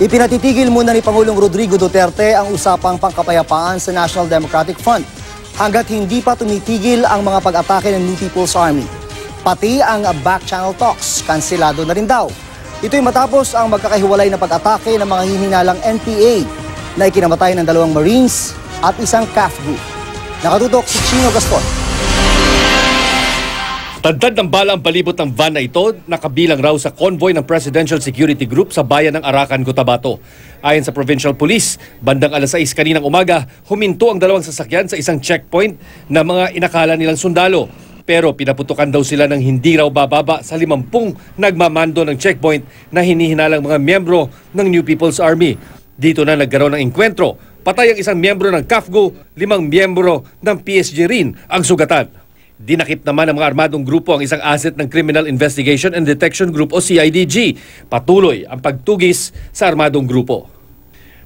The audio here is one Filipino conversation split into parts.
Ipinatitigil muna ni Pangulong Rodrigo Duterte ang usapang pangkapayapaan sa National Democratic Front hanggat hindi pa tumitigil ang mga pag-atake ng New People's Army. Pati ang back channel talks, kanselado na rin daw. Ito'y matapos ang magkakahiwalay na pag-atake ng mga hinihinalang NPA na ikinamatay ng 2 Marines at isang CAF group. Nakatutok si Chino Gaston. Tadtad ng bala ang palibot ng van na ito, nakabilang raw sa convoy ng Presidential Security Group sa bayan ng Arakan, Cotabato. Ayon sa Provincial Police, bandang alas 6 kaninang umaga, huminto ang 2 sasakyan sa isang checkpoint na mga inakala nilang sundalo. Pero pinaputukan daw sila ng hindi raw bababa sa 50 nagmamando ng checkpoint na hinihinalang mga miyembro ng New People's Army. Dito na nagkaroon ng engkwentro. Patay ang isang miyembro ng CAFGO, 5 miyembro ng PSG rin ang sugatan. Dinakip naman ng mga armadong grupo ang isang asset ng Criminal Investigation and Detection Group o CIDG. Patuloy ang pagtugis sa armadong grupo.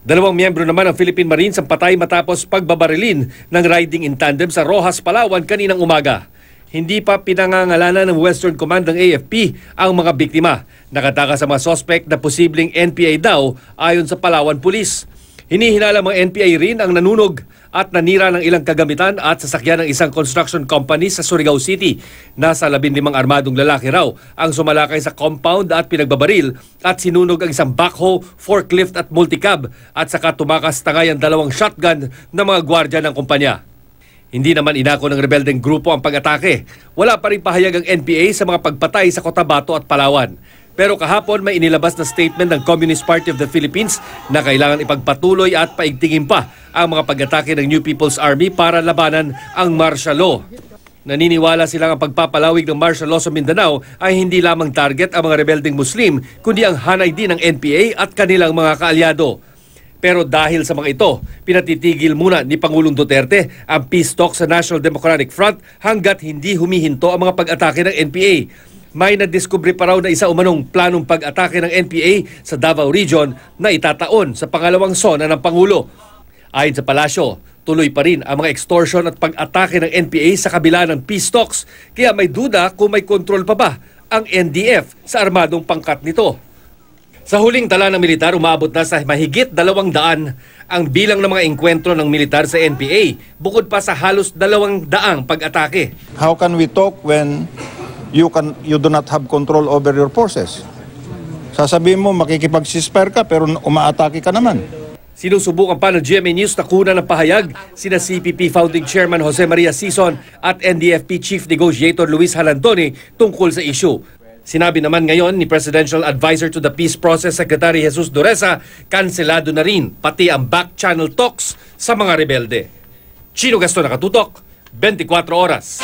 2 miyembro naman ng Philippine Marines ang patay matapos pagbabarilin ng riding in tandem sa Rojas, Palawan kaninang umaga. Hindi pa pinangangalanan ng Western Command ng AFP ang mga biktima. Nakataka sa mga suspect na posibleng NPA daw ayon sa Palawan Police. Hinihinala mga NPA rin ang nanunog at nanira ng ilang kagamitan at sasakyan ng isang construction company sa Surigao City. Nasa 15 armadong lalaki raw ang sumalakay sa compound at pinagbabaril at sinunog ang isang backhoe, forklift at multicab at saka tumakas tangay ang 2 shotgun ng mga gwardya ng kumpanya. Hindi naman inako ng rebeldeng grupo ang pag-atake. Wala pa rin pahayag ang NPA sa mga pagpatay sa Cotabato at Palawan. Pero kahapon may inilabas na statement ng Communist Party of the Philippines na kailangan ipagpatuloy at paigtingin pa ang mga pag-atake ng New People's Army para labanan ang martial law. Naniniwala silang ang pagpapalawig ng martial law sa Mindanao ay hindi lamang target ang mga rebeldeng Muslim, kundi ang hanay din ng NPA at kanilang mga kaalyado. Pero dahil sa mga ito, pinatitigil muna ni Pangulong Duterte ang peace talk sa National Democratic Front hanggat hindi humihinto ang mga pag-atake ng NPA. May nadiskubre pa raw na isa umanong planong pag-atake ng NPA sa Davao Region na itataon sa pangalawang sona ng Pangulo. Ayon sa palasyo, tuloy pa rin ang mga extortion at pag-atake ng NPA sa kabila ng peace talks, kaya may duda kung may kontrol pa ba ang NDF sa armadong pangkat nito. Sa huling tala ng militar, umabot na sa mahigit 200 ang bilang ng mga engkwentro ng militar sa NPA, bukod pa sa halos 200 pag-atake. How can we talk when you do not have control over your forces? Sasabihin mo makikipag-ceasefire ka pero umaatake ka naman. Sinusubukan pa ng GMA News na kunan ng pahayag sina CPP Founding Chairman Jose Maria Sison at NDFP Chief Negotiator Luis Halantoni tungkol sa issue. Sinabi naman ngayon ni Presidential Advisor to the Peace Process Secretary Jesus Dureza, kanselado na rin pati ang back channel talks sa mga rebelde. Chino Gaston, Nakatutok, 24 Oras.